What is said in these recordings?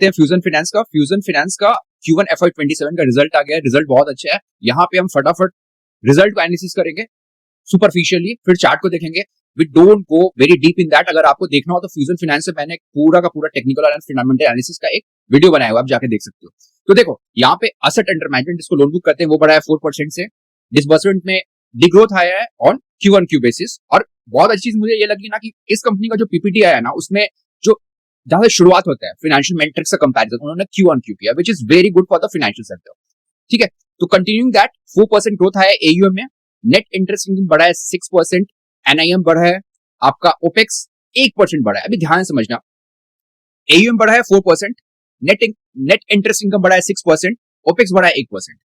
देखते हैं fusion finance का। फ्यूजन फाइनेंस का Q1 FY27 का रिजल्ट आ गया है, रिजल्ट बहुत अच्छा है। यहाँ पे हम फटाफट रिजल्ट को एनालिसिस करेंगे सुपरफिशियली, फिर चार्ट को देखेंगे। We don't go very deep in that. अगर आपको देखना हो तो फ्यूजन फाइनेंस से मैंने पूरा का पूरा टेक्निकल और फंडामेंटल एनालिसिस का एक वीडियो बनाया हुआ, आप जाके देख सकते हो। तो देखो यहाँ पे असेट अंडर मैनेजमेंट जिसको लोन बुक करते हैं वो बढ़ा है 4% से। डिसबर्समेंट में डिग्रोथ आया है ऑन Q1Q बेसिस। और बहुत अच्छी चीज मुझे ये लगी ना कि इस कंपनी का जो पीपीटी आया ना उसमें जो जहां से शुरुआत होता है फाइनेंशियल मैट्रिक्स का कंपैरिजन उन्होंने Q1Q किया, विच is very good for the financial sector. ठीक है, तो कंटिन्यूइंग दैट 4% ग्रोथ आया AUM में। नेट इंटरेस्ट इनकम बढ़ा है 6%, NIM बढ़ा है, आपका ओपेक्स 1% बढ़ा है। अभी ध्यान से समझना, AUM बढ़ा है 4%, नेट इंटरेस्ट इनकम बढ़ा है 6%, ओपेक्स बढ़ा है 1%।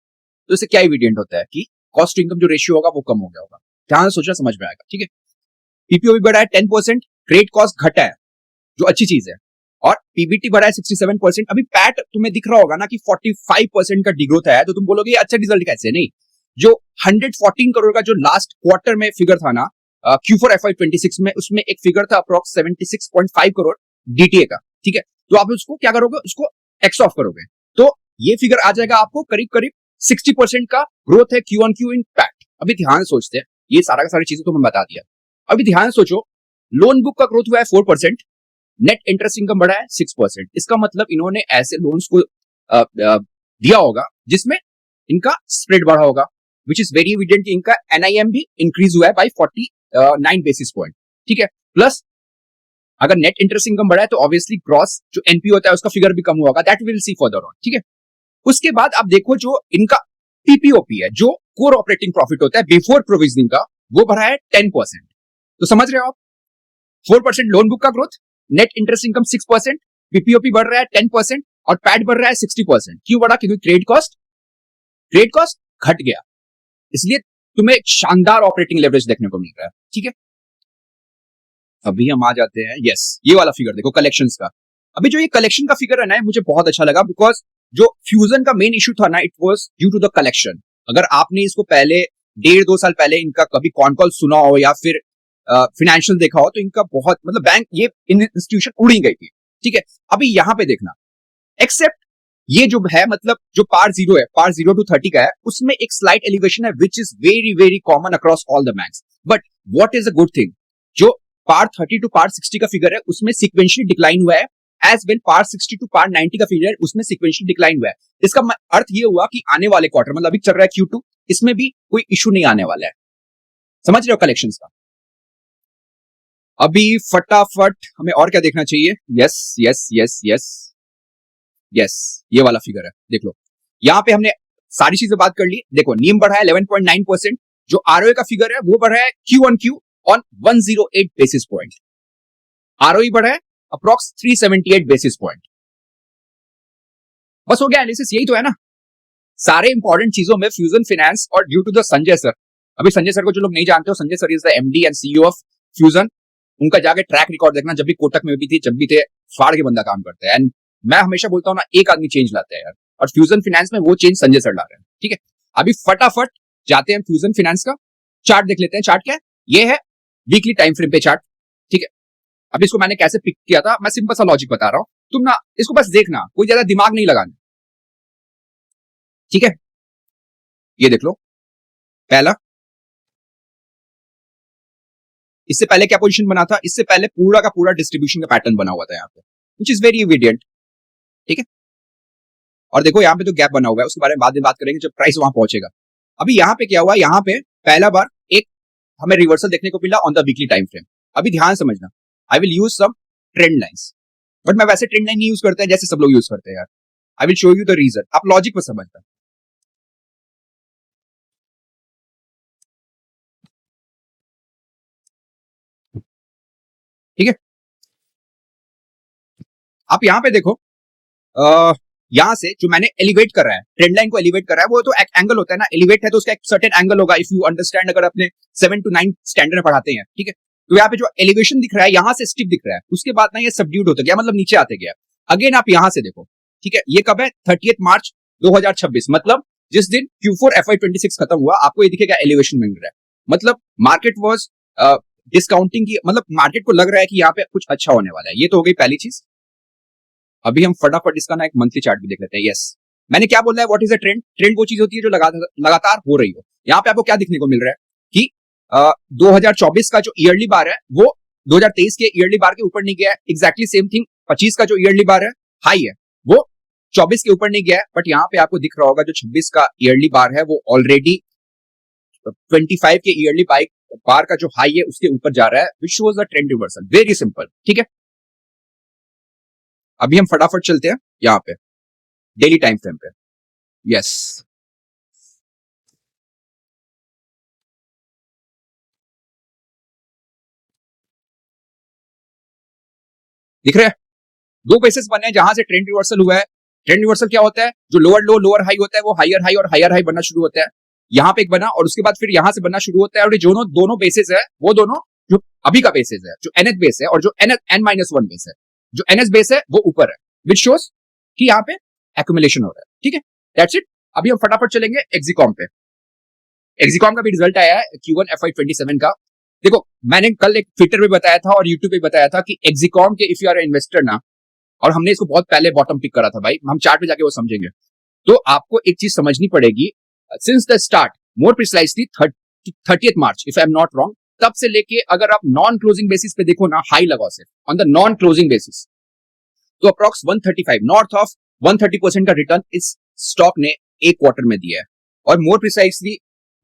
तो इससे क्या एविडेंट होता है कि कॉस्ट टू इनकम जो रेशियो होगा वो कम हो गया होगा। ध्यान से सोचना, समझ में आएगा। ठीक है, पीपीओ भी बढ़ा है 10%, क्रेडिट कॉस्ट घटा है जो अच्छी चीज है, और पीबीटी बढ़ा है 67%। अभी पैट तुम्हें दिख रहा होगा ना कि 45% का डिग्रोथ आया है, तो तुम बोलोगे ये अच्छा रिजल्ट कैसे? नहीं, जो 114 करोड़ का जो लास्ट क्वार्टर में फिगर था ना Q4 FY26 में, उसमें एक फिगर था अप्रॉक्स 76.5 करोड़ डीटीए का। ठीक है, तो आप उसको क्या करोगे, उसको एक्स ऑफ करोगे तो ये फिगर आ जाएगा आपको करीब करीब 60% का ग्रोथ है Q1Q इन पैट। अभी ध्यान से सोचते हैं, ये सारा का सारी चीजें तो मैं बता दिया। अभी ध्यान से सोचो, लोन बुक का ग्रोथ हुआ है 4%, नेट इंटरेस्ट इनकम बढ़ा है 6%। इसका मतलब इन्होंने ऐसे लोन्स को दिया होगा जिसमें इनका स्प्रेड बढ़ा होगा, विच इज वेरी एविडेंट कि इनका NIM भी इंक्रीज हुआ है बाय 49 बेसिस पॉइंट। ठीक है, प्लस अगर नेट इंटरेस्ट इनकम बढ़ा है तो ऑब्वियसली ग्रॉस जो एनपी होता है उसका फिगर भी कम होगा, that will see further on. ठीक है, उसके बाद आप देखो जो इनका पीपीओपी है, जो कोर ऑपरेटिंग प्रॉफिट होता है बिफोर प्रोविजनिंग का, वो बढ़ा है 10%। तो समझ रहे हो आप, 4% लोन बुक का ग्रोथ, नेट इंटरेस्ट इनकम 6%, पीपीओपी बढ़ रहा है 10% और पैट बढ़ रहा है 60%। क्यों बढ़ा? क्योंकि क्रेडिट कॉस्ट घट गया, इसलिए तुम्हें एक शानदार ऑपरेटिंग लेवरेज देखने को मिल रहा है। ठीक है, अभी हम आ जाते हैं, यस, ये वाला फिगर देखो कलेक्शंस का। अभी जो ये कलेक्शन का फिगर है ना, मुझे बहुत अच्छा लगा, बिकॉज जो फ्यूजन का मेन इशू था ना, it was due to the collection. अगर आपने इसको पहले 1.5-2 साल पहले इनका कभी कॉन कॉल सुना हो या फिर फाइनेंशियल देखा हो, तो इनका बहुत मतलब बैंक, ये इंस्टीट्यूशन उड़ी गई थी। ठीक है, अभी यहां पे देखना, एक्सेप्ट ये जो है मतलब जो पार 0 है, पार 0 to 30 का है, उसमें एक स्लाइट एलिवेशन है विच is very very common across all the banks. But what is a good thing, जो पार 30 टू पार 60 का फिगर है उसमें सिक्वेंशियली डिक्लाइन हुआ है, एज वेल पार 60 टू पार 90 का फिगर है उसमें सिक्वेंशियली डिक्लाइन हुआ है। इसका अर्थ ये हुआ कि आने वाले क्वार्टर, मतलब अभी चल रहा है Q2, इसमें भी कोई इशू नहीं आने वाला है। समझ रहे हो कलेक्शंस का? अभी फटाफट हमें और क्या देखना चाहिए? Yes yes yes yes yes, ये वाला फिगर है, देख लो। यहां पे हमने सारी चीजें बात कर ली। देखो, नीम बढ़ा है 11.9%, जो आरओए का फिगर है वो बढ़ा है Q1Q on 108 basis point, ROE बढ़ा है अप्रॉक्स 378 बेसिस पॉइंट। बस हो गया एनालिसिस, यही तो है ना। सारे इंपॉर्टेंट चीजों में फ्यूजन फाइनेंस और due to the Sanjay sir. अभी संजय सर को जो लोग नहीं जानते हो, Sanjay sir is the MD and CEO of Fusion. उनका जाके ट्रैक रिकॉर्ड देखना, जब भी कोटक में भी थे, जब भी थे, फाड़ के बंदा काम करते हैं। एंड मैं हमेशा बोलता हूं ना, एक आदमी चेंज लाता है यार, और फ्यूजन फाइनेंस में वो चेंज संजय सर ला रहे हैं। ठीक है, अभी फटाफट जाते हैं फ्यूजन फाइनेंस का चार्ट देख लेते हैं। चार्ट क्या है? ये है वीकली टाइम फ्रेम पे चार्ट। ठीक है, अभी इसको मैंने कैसे पिक किया था, मैं सिंपल सा लॉजिक बता रहा हूं, तुम ना इसको बस देखना, कोई ज्यादा दिमाग नहीं लगाना। ठीक है, ये देख लो, पहला, इससे पहले क्या पोजीशन बना था, इससे पहले पूरा का पूरा डिस्ट्रीब्यूशन का पैटर्न बना हुआ था यहाँ पे, विच इज वेरी एविडेंट। ठीक है, और देखो यहाँ पे तो गैप बना हुआ है, उसके बारे में बाद में बात करेंगे जब प्राइस वहां पहुंचेगा। अभी यहाँ पे क्या हुआ, यहाँ पे पहला बार एक हमें रिवर्सल देखने को मिला on the weekly time frame. अभी ध्यान समझना, I will use some trend lines, but मैं वैसे ट्रेंड लाइन नहीं यूज करता है जैसे सब लोग यूज करते हैं यार। I will show you the reason, आप लॉजिक पर समझना। ठीक है, आप यहाँ पे देखो, यहां से जो मैंने एलिवेट कर रहा है, ट्रेंड लाइन को एलिवेट कर रहा है, वो तो एक एंगल होता है ना, एलिवेट है तो उसका एक सर्टेन एंगल होगा, इफ यू अंडरस्टैंड, अगर अपने 7 to 9 स्टैंडर्ड में पढ़ाते हैं। ठीक है, तो यहाँ पे जो एलिवेशन दिख रहा है, यहां से स्टिप दिख रहा है, उसके बाद ना ये सबड्यूड होता गया, मतलब नीचे आते गया। अगेन आप यहां से देखो, ठीक है, ये कब है? 30 मार्च 2026, मतलब जिस दिन Q4 FY26 खत्म हुआ, आपको ये दिखेगा एलिवेशन मिल रहा है, मतलब मार्केट वॉज डिस्काउंटिंग की, मतलब मार्केट को लग रहा है कि यहाँ पे कुछ अच्छा होने वाला है। ये तो हो गई पहली चीज। अभी हम फटाफट इसका ना एक मंथली चार्ट भी देख लेते हैं। यस, मैंने क्या बोला है, what is a trend? Trend वो चीज होती है जो लगातार हो रही हो। यहाँ पे आपको क्या दिखने को मिल रहा है कि 2024 का जो ईयरली बार है वो 2023 के ईयरली बार के ऊपर नहीं गया है। एग्जैक्टली सेम थिंग 25 का जो ईयरली बार है हाई है वो 24 के ऊपर नहीं गया है, बट यहाँ पे आपको दिख रहा होगा जो 26 का ईयरली बार है वो ऑलरेडी 25 के ईयरली बार का जो हाई है उसके ऊपर जा रहा है, which shows the trend reversal. Very simple, ठीक है। अभी हम फटाफट चलते हैं यहाँ पे डेली टाइम फ्रेम पे। यस, दिख रहे हैं दो बेसिस बने हैं जहां से ट्रेंड रिवर्सल हुआ है। ट्रेंड रिवर्सल क्या होता है? जो लोअर लो लोअर हाई होता है वो हायर हाई और हायर हाई बनना शुरू होता है। यहाँ पे एक बना और उसके बाद फिर यहां से बनना शुरू होता है, और ये दोनों बेसिस है वो दोनों जो अभी का बेसिस है, जो एनएच बेस है और जो N-1 बेस है। जो एनएच बेस है वो ऊपर है, विच शोज कि यहाँ पे एक्यूमुलेशन हो रहा है, ठीक है। That's it. अभी हम फटाफट चलेंगे एक्सिकॉम पे। एक्सिकॉम का भी रिजल्ट आया है Q1 FY27 का। देखो, मैंने कल एक ट्विटर पे बताया था और यूट्यूब पे बताया था कि एक्सिकॉम के इफ यू आर इन्वेस्टर ना, और हमने इसको बहुत पहले बॉटम पिक करा था भाई, हम चार्ट पे जाके वो समझेंगे। तो आपको एक चीज समझनी पड़ेगी, since the start, more precisely 30th March if I am not wrong, तब से लेके अगर आप नॉन क्लोजिंग बेसिस पे देखो ना, हाई लगाओ सिर्फ on the non closing basis, तो अप्रॉक्स 135 नॉर्थ ऑफ 130% का रिटर्न इस स्टॉक ने एक क्वार्टर में दिया है, और मोर प्रिसाइसली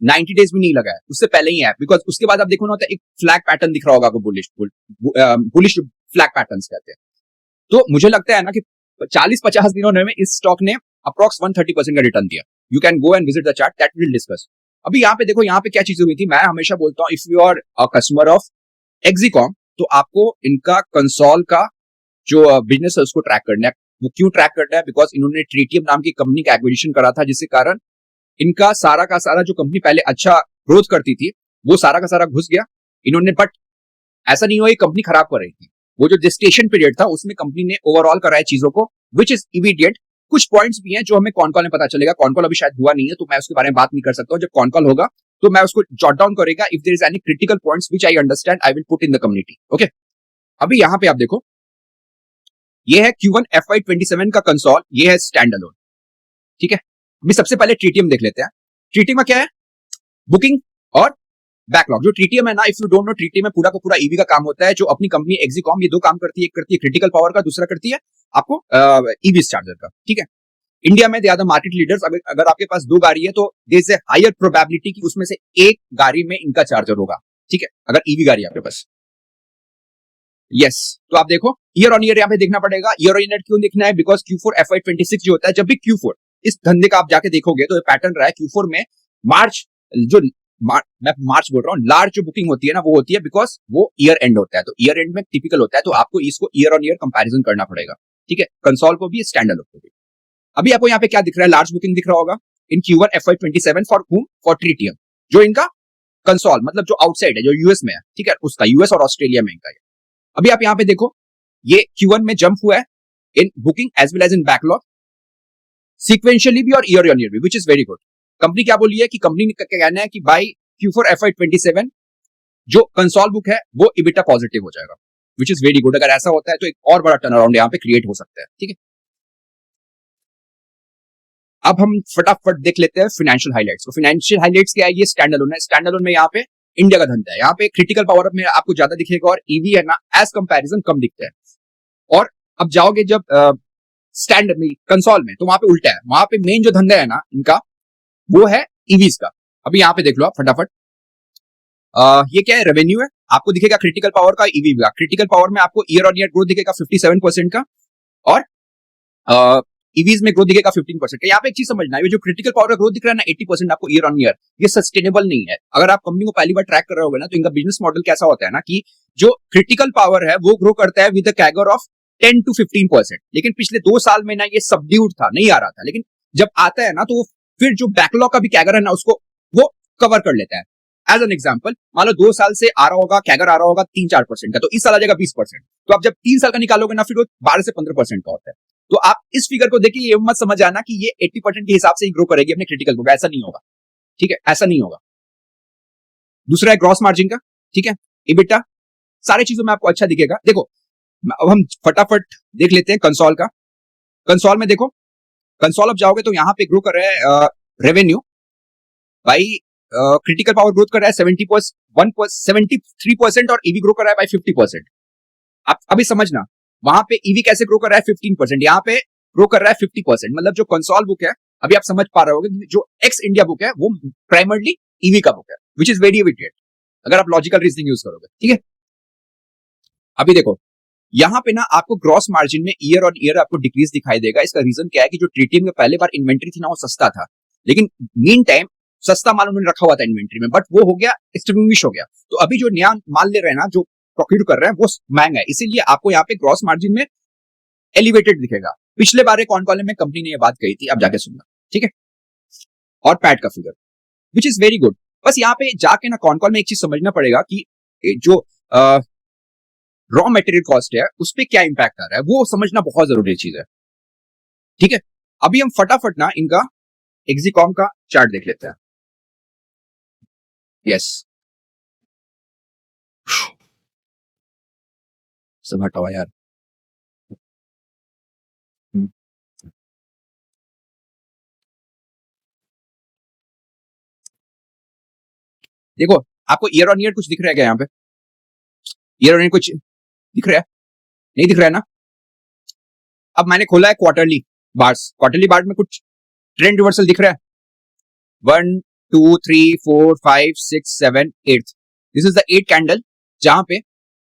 90 डेज भी नहीं लगा है, उससे पहले ही है। बिकॉज उसके बाद आप देखो ना, एक फ्लैग पैटर्न दिख रहा होगा आपको, बुलिश फ्लैग पैटर्न्स कहते हैं। तो मुझे लगता है ना कि 40-50 दिनों में इस स्टॉक ने अप्रॉक्स 130% का रिटर्न दिया। You can go and visit the chart, that will discuss. अभी यहाँ पे देखो, यहाँ पे क्या चीजें हुई थी। मैं हमेशा बोलता हूँ, if you are a customer of Exicom, तो आपको इनका कंसोल का जो बिजनेस है उसको ट्रैक करना है। वो क्यों ट्रैक करना है? बिकॉज इन्होंने ट्रीटियम नाम की कंपनी का एक्विजिशन करा था, जिसके कारण इनका सारा का सारा जो कंपनी पहले अच्छा ग्रोथ करती थी वो सारा का सारा घुस गया इन्होंने। बट ऐसा नहीं हुआ ये कंपनी खराब कर रही थी, वो जो जेस्टेशन पीरियड था उसमें कंपनी ने ओवरऑल कराया चीजों को, विच इज इमीडिएट। कुछ पॉइंट्स भी हैं जो हमें कॉन कॉल में पता चलेगा। कॉन कॉल अभी शायद हुआ नहीं है तो मैं उसके बारे में बात नहीं कर सकता हूँ। जब कॉन कॉल होगा तो मैं उसको जॉट डाउन करेगा। If there is any critical points which I understand, I will put in the community. Okay, अभी यहाँ पे आप देखो, ये है Q1 FY27 का कंसोल, ये है स्टैंड अलोन, ठीक है। अभी सबसे पहले ट्रीटियम देख लेते हैं। ट्रीटियम में क्या है? बुकिंग और बैकलॉग। जो ट्रीटियम है ना, if you don't know, tritium में पूरा का पूरा ईवी का काम होता है। जो अपनी कंपनी एक्सिकॉम, ये दो काम करती है, एक करती है क्रिटिकल पावर का, दूसरा करती है आपको ईवी चार्जर का, ठीक है। इंडिया में they are the market leaders. अगर आपके पास दो गाड़ी है तो there is a higher probability कि उसमें से एक गाड़ी में इनका चार्जर होगा, ठीक है, अगर ईवी गाड़ी आपके पास। यस, तो आप देखो ईयर ऑन ईयर यहाँ पे देखना पड़ेगा। ईयर ऑन ईयर क्यों देखना है? बिकॉज Q4 FY26 जो होता है, जब भी Q4 इस धंधे का आप जाके देखोगे तो ये पैटर्न रहा है। Q4 में मार्च मैं मार्च बोल रहा हूँ, लार्ज जो बुकिंग होती है ना वो होती है बिकॉज वो ईयर एंड होता है। तो ईयर एंड में टिपिकल होता है, तो आपको इसको ईयर ऑन ईयर कंपैरिजन करना पड़ेगा, ठीक है, कंसोल को भी स्टैंड अलोन को भी। अभी आपको यहाँ पे क्या दिख रहा है? लार्ज बुकिंग दिख रहा होगा इन Q1 FY27 फॉर हुम? फॉर ट्रीटियम, जो इनका कंसोल मतलब जो आउटसाइड है, जो यूएस में है, ठीक है, उसका यूएस और ऑस्ट्रेलिया में इनका। अभी आप यहाँ पे देखो, ये Q1 में जंप हुआ है in booking as well as in backlog, sequentially भी और ईयर ऑन ईयर भी, which is very good. Company क्या बोली है कि कंपनी का कहना है कि बाई Q4 FY27 जो कंसोल बुक है वो इबिटा पॉजिटिव हो जाएगा, विच इज वेरी गुड। अगर ऐसा होता है तो एक और बड़ा टर्न अराउंड यहाँ पे क्रिएट हो सकता है, ठीक है। अब हम फटाफट देख लेते हैं फाइनेंशियल हाइलाइट्स को। फाइनेंशियल हाइलाइट्स क्या है? ये स्टैंड अलोन है। स्टैंड अलोन में यहाँ पे इंडिया का धंधा है। यहाँ पे क्रिटिकल पावर में आपको ज्यादा दिखेगा और ईवी है ना एज कंपैरिजन कम दिखता है। और अब जाओगे जब स्टैंड में कंसोल में, तो वहां पे उल्टा है। वहां पे मेन जो धंधा है ना इनका वो है ईवीज का। अभी यहाँ पे देख लो आप फटाफट, ये क्या है? रेवेन्यू है, आपको दिखेगा क्रिटिकल पावर का, ईवी का। क्रिटिकल पावर में आपको ईयर ऑन ईयर ग्रोथ दिखेगा 57% का, और ईवीज में ग्रोथ दिखेगा 15% का। यहाँ पे एक चीज समझना है, ये जो क्रिटिकल पावर का ग्रोथ दिख रहा है ना 80% आपको ईयर ऑन ईयर, ये सस्टेनेबल नहीं है। अगर आप कंपनी को पहली बार ट्रैक कर रहे होगे ना, तो इनका बिजनेस मॉडल कैसा होता है ना कि जो क्रिटिकल पावर है वो ग्रो करता है with a CAGR of 10 to 15%। लेकिन पिछले 2 साल में ना ये सबड्यूड था, नहीं आ रहा था। लेकिन जब आता है ना तो फिर जो बैकलॉग का भी कैगर है ना उसको वो कवर कर लेता है। एज एन एग्जाम्पल, मान लो 2 साल से आ रहा होगा कैगर, आ रहा होगा 3-4% का, तो इस साल आ जाएगा 20%। तो आप जब 3 साल का निकालोगे ना, फिर वो 12 से 15% का होता है। तो आप इस फिगर को देखिए, ये मत समझ आना कि ये 80% के हिसाब से ही ग्रो करेगी अपने क्रिटिकल को, ऐसा नहीं होगा, ठीक है, ऐसा नहीं होगा। दूसरा है ग्रॉस मार्जिन का, ठीक है, इबिटा, सारी चीजों में आपको अच्छा दिखेगा। देखो अब हम फटाफट देख लेते हैं कंसोल का। कंसोल में देखो, कंसोल अब जाओगे तो यहाँ पे ग्रो कर रहा है revenue by critical power growth कर रहा है 73% और ईवी ग्रो कर रहा है बाई 50%। आप अभी समझना, वहां पे ईवी कैसे ग्रो कर रहा है 15%, यहाँ पे ग्रो कर रहा है 50%। मतलब जो कंसोल बुक है, अभी आप समझ पा रहे होगे, जो एक्स इंडिया बुक है वो प्राइमरली ईवी का बुक है, विच इज वेरी वेटेड अगर आप लॉजिकल रीजनिंग यूज करोगे। ठीक है, अभी देखो यहाँ पे ना आपको ग्रॉस मार्जिन में ईयर ऑन ईयर आपको डिक्रीज दिखाई देगा। इसका रीजन क्या है कि जो ट्रीटीएम में पहले बार इन्वेंट्री थी ना वो सस्ता था, लेकिन मीन टाइम सस्ता माल उन्होंने रखा हुआ था इन्वेंट्री में, बट वो हो गया एक्सटिंग्विश हो गया। तो अभी जो नया माल ले रहे हैं ना, जो प्रोक्यूर कर रहे हैं, वो महंगा है, इसीलिए आपको यहाँ पे ग्रॉस मार्जिन में एलिवेटेड दिखेगा। पिछले बार एक ऑन कॉल में कंपनी ने ये बात कही थी, आप जाके सुनना। ठीक है, और पैट का figure which is very good. बस यहाँ पे जाके ना कॉन कॉल में एक चीज समझना पड़ेगा कि जो रॉ मटेरियल कॉस्ट है उस पर क्या इंपैक्ट आ रहा है, वो समझना बहुत जरूरी चीज है। ठीक है, अभी हम फटाफट ना इनका एक्सिकॉम का चार्ट देख लेते हैं। यस, सब हटाओ यार। देखो, आपको ईयर ऑन ईयर कुछ दिख रहा है क्या? यहाँ पे ईयर ऑन ईयर कुछ दिख रहा है? नहीं दिख रहा है ना? अब मैंने खोला है क्वार्टरली बार्स, क्वार्टरली बार्स में कुछ ट्रेंड रिवर्सल दिख रहा है। 1 2 3 4 5 6 7 8, दिस इज द 8 कैंडल जहां पे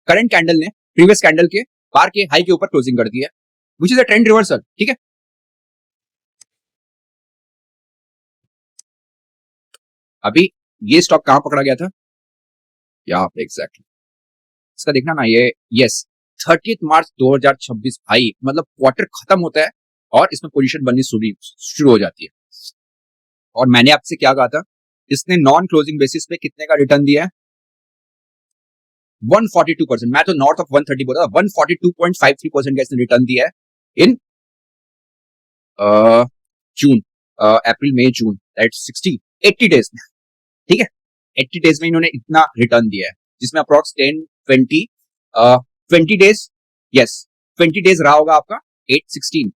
करंट कैंडल ने प्रीवियस कैंडल के बार के हाई के ऊपर क्लोजिंग कर दी है, which is a trend reversal. ठीक है, अभी ये स्टॉक कहां पकड़ा गया था? यहाँ पे एग्जैक्टली इसका देखना ना, ये यस 30 मार्च 2026 भाई, मतलब क्वार्टर खत्म होता है और इसमें पोजीशन बननी शुरू हो जाती है। और मैंने आपसे क्या कहा था, इसने नॉन क्लोजिंग बेसिस पे कितने का रिटर्न दिया है? 142%। मैं तो नॉर्थ ऑफ 130 बोला था, 142.53% का इसने रिटर्न दिया है इन जून, अप्रैल मई जून, दैट्स 80 डेज। ठीक है, 80 डेज में इन्होंने इतना रिटर्न दिया है, जिसमें अप्रॉक्स 20 डेज, यस 20 डेज रहा होगा आपका 816,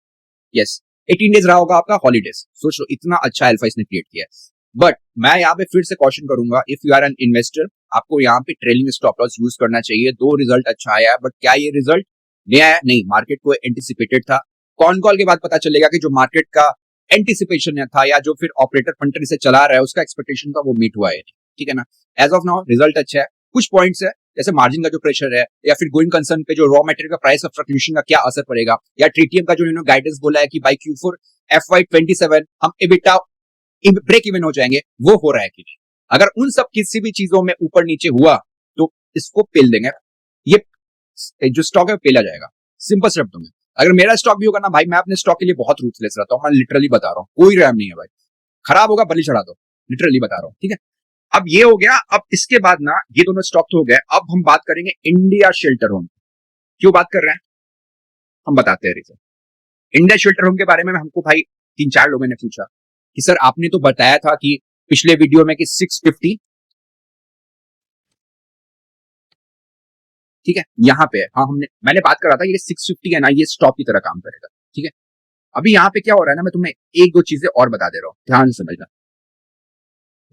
यस 18 डेज रहा होगा आपका हॉलीडेज। सोच लो इतना अच्छा अल्फा इसने क्रिएट किया है। बट मैं यहाँ पे फिर से क्वेश्चन करूंगा, if you are an investor, आपको यहाँ पे ट्रेलिंग स्टॉप लॉस यूज करना चाहिए। दो रिजल्ट अच्छा आया, बट क्या ये रिजल्ट नया है? नहीं, मार्केट को एंटिसिपेटेड था। कॉन कॉल के बाद पता चलेगा कि जो मार्केट का एंटिसिपेशन था या जो फिर ऑपरेटर फंटर से चला रहा है उसका एक्सपेक्टेशन था वो मीट हुआ है। ठीक है ना, एज ऑफ नाउ रिजल्ट अच्छा है। कुछ पॉइंट्स है जैसे मार्जिन का जो प्रेशर है, या फिर गोइंग कंसर्न पे जो रॉ मटेरियल का प्राइस ऑफ फ्लक्चुएशन का क्या असर पड़ेगा, या ट्रीटीएम का जो इन्होंने गाइडेंस बोला है कि बाय Q4 FY27 हम एबिटा ब्रेक इवन हो जाएंगे, वो हो रहा है कि नहीं। अगर उन सब किसी भी चीजों में ऊपर नीचे हुआ तो इसको पेल देंगे, ये जो स्टॉक है पेला जाएगा। सिंपल शब्दों में, अगर मेरा स्टॉक भी होगा ना भाई, मैं अपने स्टॉक के लिए बहुत रूथलेस रहता हूँ, मैं लिटरली बता रहा हूँ, कोई रैम नहीं है भाई। खराब होगा बलि चढ़ा दो, लिटरली बता रहा हूँ। ठीक है, अब ये हो गया। अब इसके बाद ना ये दोनों स्टॉक तो हो गए, अब हम बात करेंगे इंडिया शेल्टर होम। क्यों बात कर रहे हैं हम बताते हैं रीजन। इंडिया शेल्टर होम के बारे में हमको भाई 3-4 लोगों ने पूछा कि सर आपने तो बताया था कि पिछले वीडियो में कि 650, ठीक है यहाँ पे, हाँ मैंने बात करा था ये 650 है ना, ये स्टॉप की तरह काम करेगा। ठीक है, अभी यहाँ पे क्या हो रहा है ना, मैं तुम्हें 1-2 चीजें और बता दे रहा हूँ, ध्यान से समझना।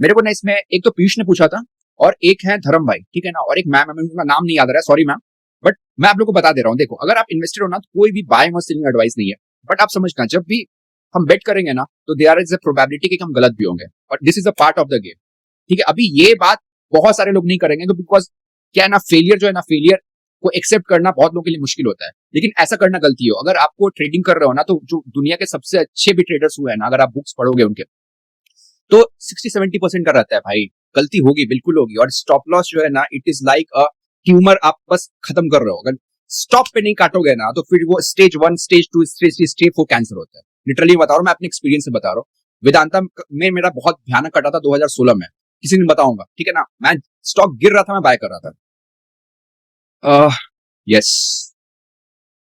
मेरे को ना इसमें एक तो पीयूष ने पूछा था और एक है धर्म भाई, ठीक है ना, और एक मैम, उनका नाम नहीं याद आ रहा है, सॉरी मैम, बट मैं आप लोग को बता दे रहा हूँ। देखो, अगर आप इन्वेस्टर हो ना तो कोई भी बाइंग और सेलिंग एडवाइस नहीं है, बट आप समझना जब भी हम बेट करेंगे ना तो देयर इज अ प्रोबेबिलिटी कि हम गलत भी होंगे, और this is a part of the game. ठीक है, अभी ये बात बहुत सारे लोग नहीं करेंगे तो बिकॉज क्या है ना, फेलियर जो है ना, फेलियर को एक्सेप्ट करना बहुत लोगों के लिए मुश्किल होता है, लेकिन ऐसा करना गलती हो। अगर आपको ट्रेडिंग कर रहे हो ना, तो जो दुनिया के सबसे अच्छे भी ट्रेडर्स हुए हैं ना, अगर आप बुक्स पढ़ोगे उनके, तो 60-70% का रहता है भाई, गलती होगी, बिल्कुल होगी। और स्टॉप लॉस जो है ना, it is like a tumour, आप बस खत्म कर रहे हो। अगर स्टॉप पे नहीं काटोगे ना तो फिर वो स्टेज 1, स्टेज 2, स्टेज 3 4 कैंसर होता है। लिटरली बता रहा हूँ, मैं अपने एक्सपीरियंस से बता रहा हूँ। वेदांता में मेरा बहुत भयानक कटा था 2016 में, किसी दिन बताऊंगा, ठीक है ना। मैं स्टॉक गिर रहा था, मैं बाय कर रहा था। यस,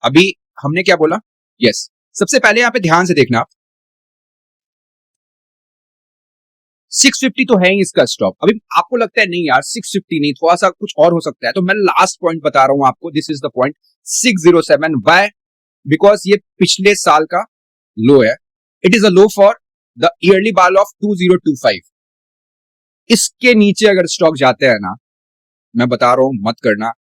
अभी हमने क्या बोला? यस, सबसे पहले यहाँ पे ध्यान से देखना आप, 650 तो है ही इसका स्टॉप। अभी आपको लगता है नहीं यार 650 नहीं, थोड़ा सा कुछ और हो सकता है, तो मैं लास्ट पॉइंट बता रहा हूं आपको, this is the point 607। By because ये पिछले साल का लो है. It is a low for the yearly ball of 2025. इसके नीचे अगर स्टॉक जाते हैं ना, मैं बता रहा हूं मत करना.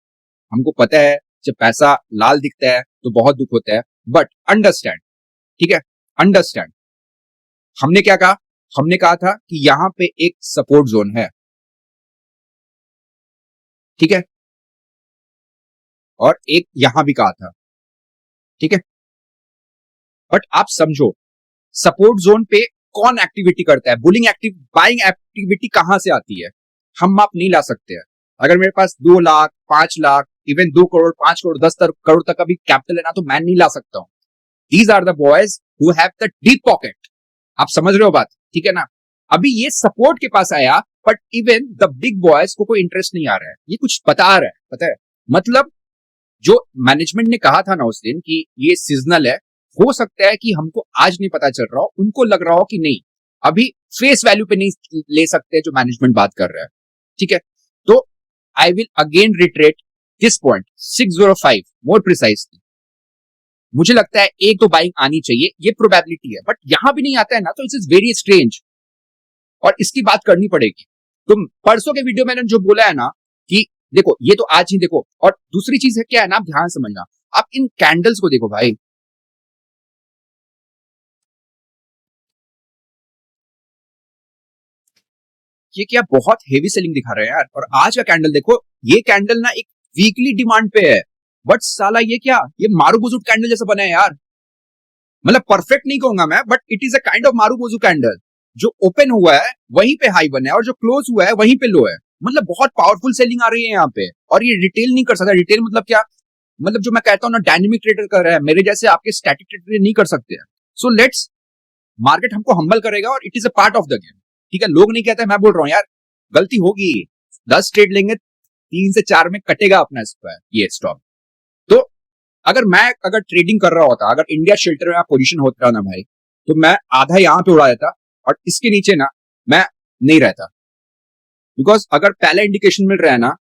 हमको पता है जब पैसा लाल दिखता है तो बहुत दुख होता है, बट अंडरस्टैंड, ठीक है, अंडरस्टैंड. हमने क्या कहा? हमने कहा था कि यहां पे एक सपोर्ट जोन है, ठीक है, और एक यहां भी कहा था, ठीक है. बट आप समझो सपोर्ट जोन पे कौन एक्टिविटी करता है? बाइंग एक्टिविटी कहां से आती है? हम माप नहीं ला सकते हैं. अगर मेरे पास 2 लाख, 5 लाख, इवन 2 करोड़, 5 करोड़, 10 करोड़ तक का भी कैपिटल है ना, तो मैं नहीं ला सकता हूं. These are the boys who have the deep pocket. आप समझ रहे हो बात, ठीक है ना? अभी ये सपोर्ट के पास आया, but even the big boys को कोई इंटरेस्ट नहीं आ रहा है. ये कुछ बता रहा है, पता है? मतलब जो मैनेजमेंट ने कहा था ना उस दिन कि ये सीजनल है, हो सकता है कि हमको आज नहीं पता चल रहा हो, उनको लग रहा हो कि नहीं, अभी फेस वैल्यू पे नहीं ले सकते जो मैनेजमेंट बात कर रहा है, ठीक है. तो I will again retreat this point 605 more precisely. मुझे लगता है एक तो बाइंग आनी चाहिए, ये प्रोबेबिलिटी है, बट यहां भी नहीं आता है ना, तो इट इज वेरी स्ट्रेंज और इसकी बात करनी पड़ेगी. तुम परसों के वीडियो मैंने जो बोला है ना कि देखो ये तो आज ही देखो, और दूसरी चीज है क्या है ना, आप ध्यान समझना. आप इन कैंडल्स को देखो भाई, ये क्या बहुत हेवी सेलिंग दिखा रहे हैं यार. और आज का कैंडल देखो, ये कैंडल ना एक वीकली डिमांड पे है, बट साला ये क्या, ये मारूबुजू कैंडल जैसा बना है यार. मतलब परफेक्ट नहीं कहूंगा मैं, but it is a kind of marubozu candle. जो ओपन हुआ है वहीं पे हाई बना है, और जो क्लोज हुआ है वहीं पे लो है. मतलब बहुत पावरफुल सेलिंग आ रही है यहाँ पे, और ये रिटेल नहीं कर सकता. रिटेल मतलब क्या? मतलब जो मैं कहता हूँ ना, डायनेमिक ट्रेडर कर रहा है, मेरे जैसे आपके स्टैटिक ट्रेडर नहीं कर सकते हैं. सो लेट्स, मार्केट हमको हम्बल करेगा और it is a part of the game, ठीक है. लोग नहीं कहते, मैं बोल रहा हूँ यार, गलती होगी. 10 ट्रेड लेंगे, 3 से 4 में कटेगा अपना ये स्टॉक. तो अगर ट्रेडिंग कर रहा होता, अगर इंडिया शेल्टर में पोजीशन होता ना भाई, तो मैं आधा यहां पे उड़ा देता और इसके नीचे ना मैं नहीं रहता. बिकॉज अगर पहला इंडिकेशन मिल रहा है ना,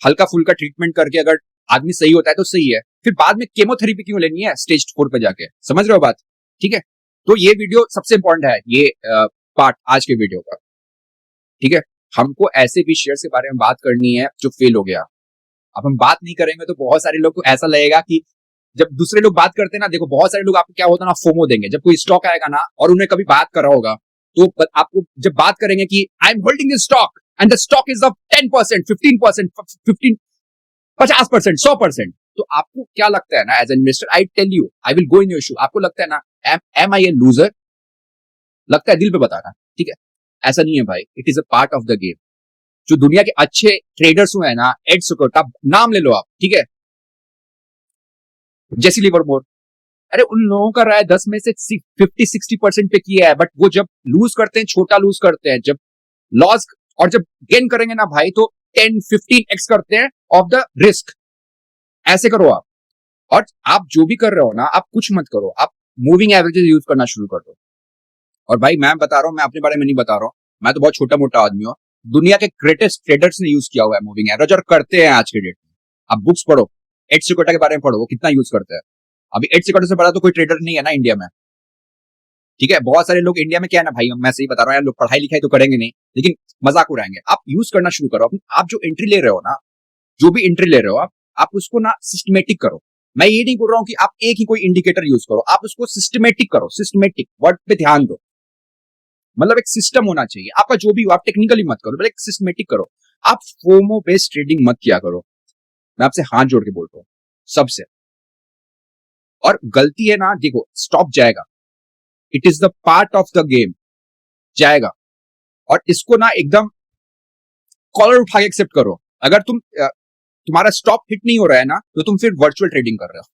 हल्का फुल्का ट्रीटमेंट करके अगर आदमी सही होता है तो सही है, फिर बाद में केमोथेरेपी क्यों लेनी है स्टेज 4 पे जाके? समझ रहे हो बात, ठीक है. तो ये वीडियो सबसे इंपॉर्टेंट है, ये पार्ट आज के वीडियो का, ठीक है. हमको ऐसे भी शेयर के बारे में बात करनी है जो फेल हो गया. अब हम बात नहीं करेंगे तो बहुत सारे लोग को ऐसा लगेगा कि जब दूसरे लोग बात करते हैं ना, देखो बहुत सारे लोग आपको क्या होता है ना, फोमो देंगे. जब कोई स्टॉक आएगा ना और उन्हें कभी बात कर रहा होगा, तो आपको जब बात करेंगे कि I am holding this stock and the stock is of 10%, 15%, 50%, 100%, तो आपको क्या लगता है ना, as an investor I tell you, I will go in your shoe, आपको लगता है ना एम आई ए लूजर? लगता है दिल पे बताना, ठीक है. ऐसा नहीं है भाई, it is a part of the game. जो दुनिया के अच्छे ट्रेडर्स हुए हैं ना, एड सुकर्ट, आप नाम ले लो आप, ठीक है, जेसी लिवरमोर, अरे उन लोगों का राय 10 में से 50-60% पे किया है, बट वो जब लूज करते हैं, छोटा लूज करते हैं, जब लॉस, और जब गेन करेंगे ना भाई, तो 10-15x करते हैं ऑफ द रिस्क. ऐसे करो आप. और आप जो भी कर रहे हो ना, आप कुछ मत करो, आप मूविंग एवरेजेस यूज करना शुरू कर दो. और भाई मैं बता रहा हूं, मैं अपने बारे में नहीं बता रहा हूं, मैं तो बहुत छोटा मोटा आदमी हूं. दुनिया के ग्रेटेस्ट ट्रेडर्स ने यूज किया हुआ है मूविंग एवरेज, और करते हैं आज के डेट में. आप बुक्स पढ़ो, एड सिकोटा के बारे में पढ़ो, वो कितना यूज करते हैं. अभी एड सिकोटा से बड़ा तो कोई ट्रेडर नहीं है ना इंडिया में, ठीक है. बहुत सारे लोग इंडिया में क्या है ना भाई, मैं सही बता रहा हूँ यार, लोग पढ़ाई लिखाई तो करेंगे नहीं, लेकिन मजाक उड़ाएंगे. आप यूज करना शुरू करो. आप जो एंट्री ले रहे हो ना, जो भी एंट्री ले रहे हो आप उसको ना सिस्टमेटिक करो. मैं ये नहीं बोल रहा हूँ कि आप एक ही कोई इंडिकेटर यूज करो, आप उसको सिस्टमेटिक करो. सिस्टमेटिक वर्ड पे ध्यान दो. मतलब एक सिस्टम होना चाहिए आपका, जो भी हो, आप टेक्निकली मत करो, मतलब एक सिस्टमेटिक करो. आप फोमो बेस्ड ट्रेडिंग मत किया करो, मैं आपसे हाथ जोड़ के बोल रहा हूं सबसे. और गलती है ना, देखो स्टॉप जाएगा, it is the part of the game, जाएगा. और इसको ना एकदम कॉलर उठा के एक्सेप्ट करो. अगर तुम्हारा स्टॉप हिट नहीं हो रहा है ना, तो तुम फिर वर्चुअल ट्रेडिंग कर रहे हो.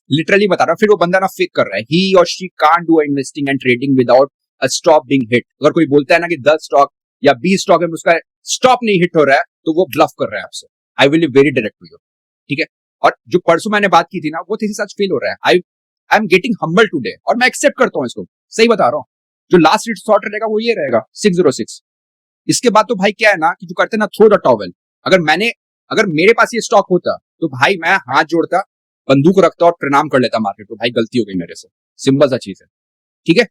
लिटरली बता रहा हूं, फिर वो बंदा ना फेक कर रहा है. ही और she can't do investing and trading without a stop being hit. अगर कोई बोलता है ना कि 10 स्टॉक या 20 स्टॉक है, उसका स्टॉप नहीं हिट हो रहा है, तो वो ब्लफ कर रहा है आपसे. I will be very direct to you, ठीक है. और जो परसों मैंने बात की थी ना, वो तेरे साथ फेल हो रहा है. I am getting humble today, और मैं एक्सेप्ट करता हूं इसको, सही बता रहा हूं. जो लास्ट रिसॉर्ट रहेगा वो ये रहेगा 606. इसके बाद तो भाई क्या है ना, कि जो करते हैं ना, थ्रो द टॉवेल. अगर मेरे पास ये स्टॉक होता तो भाई मैं हाथ जोड़ता, बंदूक रखता और प्रणाम कर लेता मार्केट को, भाई गलती हो गई मेरे से, सिंपल सा चीज है। ठीक है,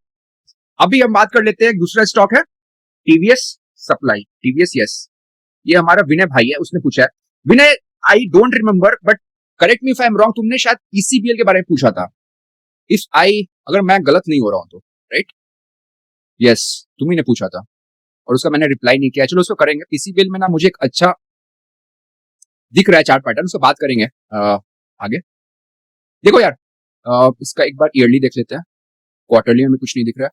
अभी हम बात कर लेते हैं, दूसरा स्टॉक है टीवीएस सप्लाई, टीवीएस, यस, ये हमारा विनय भाई है, उसने पूछा है। Vinay, I don't remember but correct me if I am wrong, तुमने शायद ईसीबीएल के बारे में पूछा था, इफ आई, अगर मैं गलत नहीं हो रहा हूं तो, राइट, यस, तुम्ही ने पूछा था और उसका मैंने रिप्लाई नहीं किया। चलो उसको करेंगे। ईसीबीएल में ना मुझे एक अच्छा दिख रहा है चार्ट पैटर्न, उसको बात करेंगे आगे। देखो यार, इसका एक बार ईयरली देख लेते हैं, क्वार्टरली में कुछ नहीं दिख रहा है,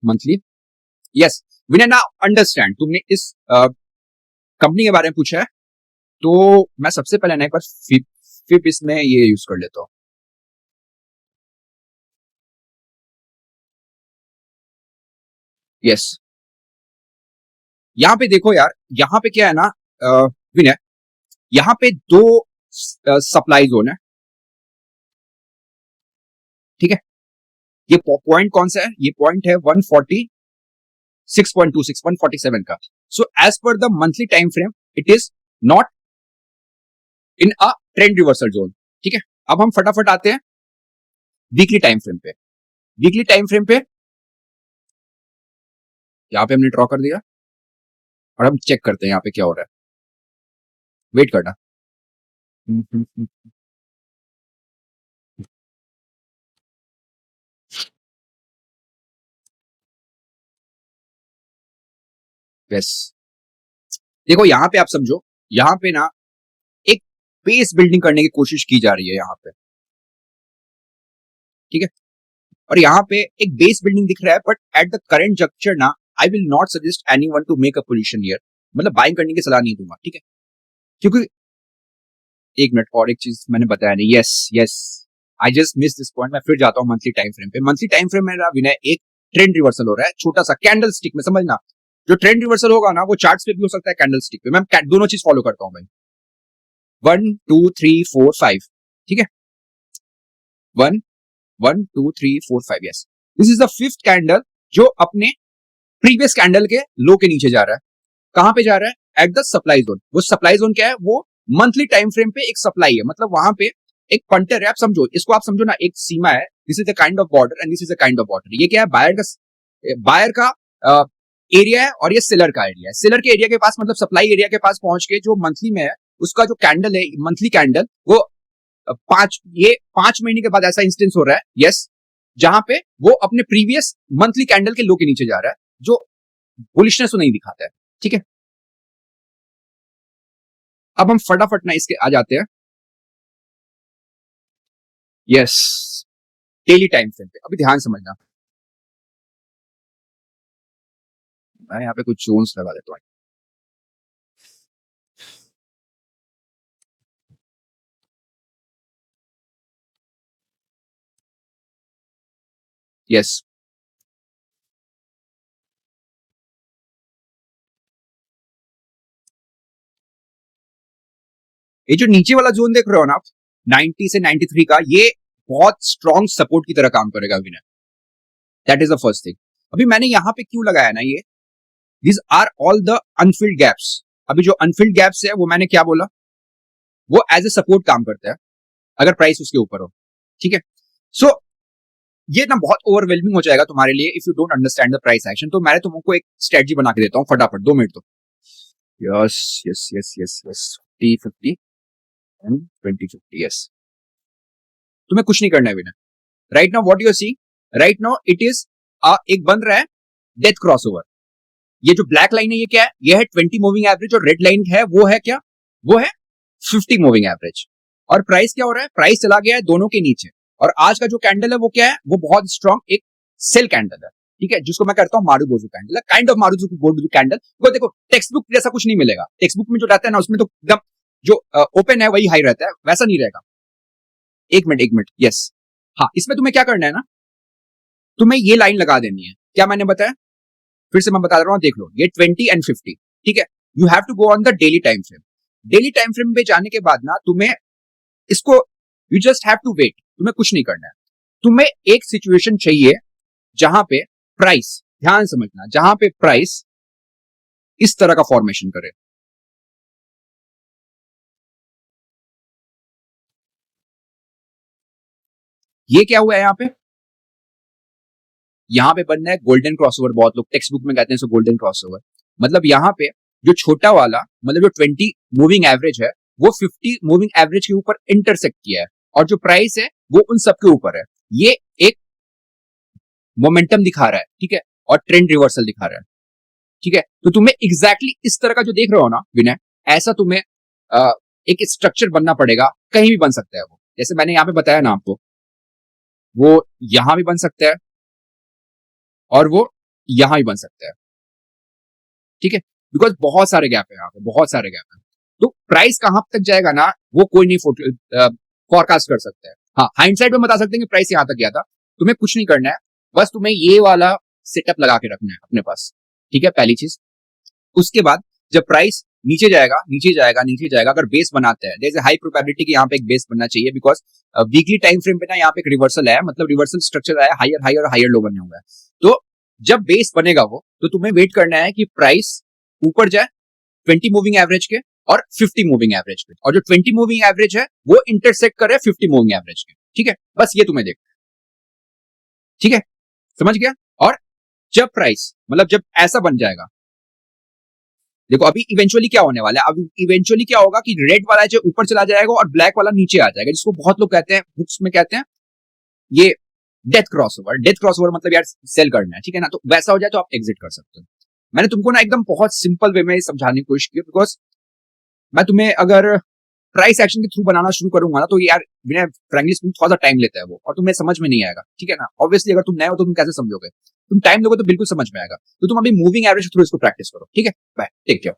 मंथली, यस। विनय, ना अंडरस्टैंड, तुमने इस कंपनी के बारे में पूछा है, तो मैं सबसे पहले ना एक बार फिप इसमें ये यूज कर लेता हूं। यस, यहां पे देखो यार, यहां पे क्या है ना विनय, यहां पे दो सप्लाई जोन है, ठीक है। ये पॉइंट कौन सा है, ये पॉइंट है 146.26, 147 का। So as per the monthly time frame it is not in a trend reversal zone, ठीक है। अब हम फटाफट आते हैं वीकली टाइम फ्रेम पे। वीकली टाइम फ्रेम पे यहां पे हमने ड्रॉ कर दिया और हम चेक करते हैं यहां पे क्या हो रहा है, वेट करना। यस, देखो यहां पे आप समझो, यहां पे ना एक बेस बिल्डिंग करने की कोशिश की जा रही है यहां पे, ठीक है। और यहाँ पे एक बेस बिल्डिंग दिख रहा है, but at the current juncture ना I will not suggest anyone to make a position here, मतलब बाइंग करने की सलाह नहीं दूंगा, ठीक है। क्योंकि एक मिनट, और एक चीज मैंने बताया नहीं, yes yes, I just miss this point. मैं फिर जाता हूँ मंथली टाइम फ्रेम पे। मंथली टाइम फ्रेम में विनय एक ट्रेंड रिवर्सल हो रहा है, छोटा सा कैंडल स्टिक में, समझना। जो ट्रेंड रिवर्सल होगा ना वो चार्ट्स पे भी हो सकता है, कैंडल स्टिक पे। मैं दोनों चीज फॉलो करता हूँ भाई। 1 2 3 4 5, ठीक है, 1 1 2 3 4 5, yes. This is the fifth candle जो अपने प्रीवियस कैंडल के लो के नीचे जा रहा है। कहां पे जा रहा है, एट द सप्लाई जोन। वो सप्लाई जोन क्या है, वो मंथली टाइम फ्रेम पे एक सप्लाई है, मतलब वहां पे एक पंटर है, आप समझो इसको, आप समझो ना एक सीमा है, this is a kind of border and this is a kind of border. ये क्या है, बायर का एरिया है और ये सेलर का एरिया है। सेलर के एरिया के पास, मतलब सप्लाई एरिया के पास पहुंच के जो मंथली में है, उसका जो कैंडल है मंथली कैंडल, वो 5 महीने के बाद ऐसा इंस्टेंस हो रहा है, यस, जहां पे वो अपने प्रीवियस मंथली कैंडल के लो के नीचे जा रहा है, जो बुलिशनेस तो नहीं दिखाता है, ठीक है। अब हम फटाफट ना इसके आ जाते हैं, यस, डेली टाइम फ्रेम पे। अभी ध्यान समझना, मैं यहाँ पे कुछ जोन्स लगा देता हूँ, यस। ये जो नीचे वाला जोन देख रहे हो ना आप, 90 से 93 का, ये बहुत स्ट्रॉन्ग सपोर्ट की तरह काम करेगा winner, that is the first thing. अभी मैंने यहाँ पे क्यों लगाया ना ये, these are all the unfilled gaps. अभी जो अनफिल्ड गैप्स है वो मैंने क्या बोला, वो एज ए सपोर्ट काम करता है अगर प्राइस उसके ऊपर हो, ठीक है। सो ये ना बहुत ओवरवेलमिंग हो जाएगा तुम्हारे लिए if you don't understand the price action. तो मैं तुमको एक स्ट्रेटजी बना के देता हूँ फटाफट, 2 मिनट तो, yes yes yes yes yes, 50 50 and 20 50, yes. तुम्हें कुछ नहीं करना है winner, right now what you are seeing, right now it is एक बन रहा है डेथ क्रॉसओवर। ये जो ब्लैक लाइन है ये क्या है, ये है 20 मूविंग एवरेज, और रेड लाइन है वो है क्या, वो है 50 मूविंग एवरेज। और प्राइस क्या हो रहा है, प्राइस चला गया है दोनों के नीचे, और आज का जो कैंडल है वो क्या है, वो बहुत स्ट्रॉन्ग एक सेल कैंडल है, ठीक है, जिसको मैं कहता हूँ marubozu candle, kind of marubozu candle. वो देखो टेक्स्ट बुक जैसा कुछ नहीं मिलेगा, टेक्स्ट बुक में जो रहता है ना उसमें तो एकदम जो ओपन है वही हाई रहता है, वैसा नहीं रहेगा। एक मिनट, यस, हाँ, इसमें तुम्हें क्या करना है ना, तुम्हें ये लाइन लगा देनी है, क्या मैंने बताया, फिर से मैं बता रहा हूं, देख लो, ये 20 एंड 50, ठीक है। You have to go on the daily time frame. Daily time frame पे जाने के बाद ना तुम्हें इसको, you just have to wait, तुम्हें कुछ नहीं करना है। तुम्हें एक सिचुएशन चाहिए जहां पे प्राइस, ध्यान समझना, जहां पे प्राइस इस तरह का फॉर्मेशन करे, ये क्या हुआ है यहाँ पे बनना है गोल्डन क्रॉसओवर, बहुत लोग टेक्स्ट बुक में कहते हैं इसको गोल्डन क्रॉसओवर। मतलब यहाँ पे जो छोटा वाला, मतलब जो 20 मूविंग एवरेज है वो 50 मूविंग एवरेज के ऊपर इंटरसेक्ट किया है, और जो प्राइस है वो उन सबके ऊपर है। ये एक मोमेंटम दिखा रहा है, ठीक है, और ट्रेंड रिवर्सल दिखा रहा है, ठीक है। तो तुम्हें एग्जैक्टली इस तरह का जो देख रहे हो ना विनय, ऐसा तुम्हें एक स्ट्रक्चर बनना पड़ेगा। कहीं भी बन सकता है वो, जैसे मैंने यहाँ पे बताया ना आपको, वो यहां भी बन सकता है और वो यहां भी बन सकता है, ठीक है, बिकॉज बहुत सारे गैप है यहाँ पे, बहुत सारे गैप है। तो प्राइस कहां तक जाएगा ना वो कोई नहीं फोरकास्ट कर सकता है। हाँ, हाइंडसाइड में बता सकते हैं कि प्राइस यहां तक गया था। तुम्हें कुछ नहीं करना है, बस तुम्हें ये वाला सेटअप लगा के रखना है अपने पास, ठीक है, पहली चीज। उसके बाद जब प्राइस नीचे जाएगा, नीचे जाएगा, नीचे जाएगा, अगर बेस बनाते हैं, there is a high probability कि यहाँ पे एक बेस बनना चाहिए, बिकॉज वीकली टाइम फ्रेम पे ना यहाँ पे एक रिवर्सल है, मतलब रिवर्सल स्ट्रक्चर आया, हायर हायर और हायर लो बने हुए हैं। तो जब बेस बनेगा वो, तो तुम्हें वेट करना है कि प्राइस ऊपर जाए 20 मूविंग एवरेज के और 50 मूविंग एवरेज के, और जो 20 मूविंग एवरेज है वो इंटरसेक्ट करे 50 मूविंग एवरेज के, ठीक है। बस ये तुम्हें देखना, ठीक है, समझ गया। और जब प्राइस, मतलब जब ऐसा बन जाएगा, देखो अभी इवेंचुअली क्या होने वाला है, अब इवेंचुअली क्या होगा कि रेड वाला जो ऊपर चला जाएगा और ब्लैक वाला नीचे आ जाएगा, जिसको बहुत लोग कहते हैं, बुक्स में कहते हैं ये डेथ क्रॉसओवर। डेथ क्रॉसओवर मतलब यार सेल करना है, ठीक है ना। तो वैसा हो जाए तो आप एग्जिट कर सकते हो। मैंने तुमको ना एकदम बहुत सिंपल वे में समझाने की कोशिश की, बिकॉज मैं तुम्हें अगर प्राइस एक्शन के थ्रू बनाना शुरू करूंगा ना, तो यार बिना फ्रैंकली स्पीकिंग थोड़ा सा टाइम लेता है वो, और तुम्हें समझ में नहीं आएगा, ठीक है ना। ऑब्वियसली अगर तुम नए हो तो तुम कैसे समझोगे, तुम टाइम लोगे तो बिल्कुल समझ में आएगा। तो तुम अभी मूविंग एवरेज के थ्रू इसको प्रैक्टिस करो, ठीक है। Bye, take care.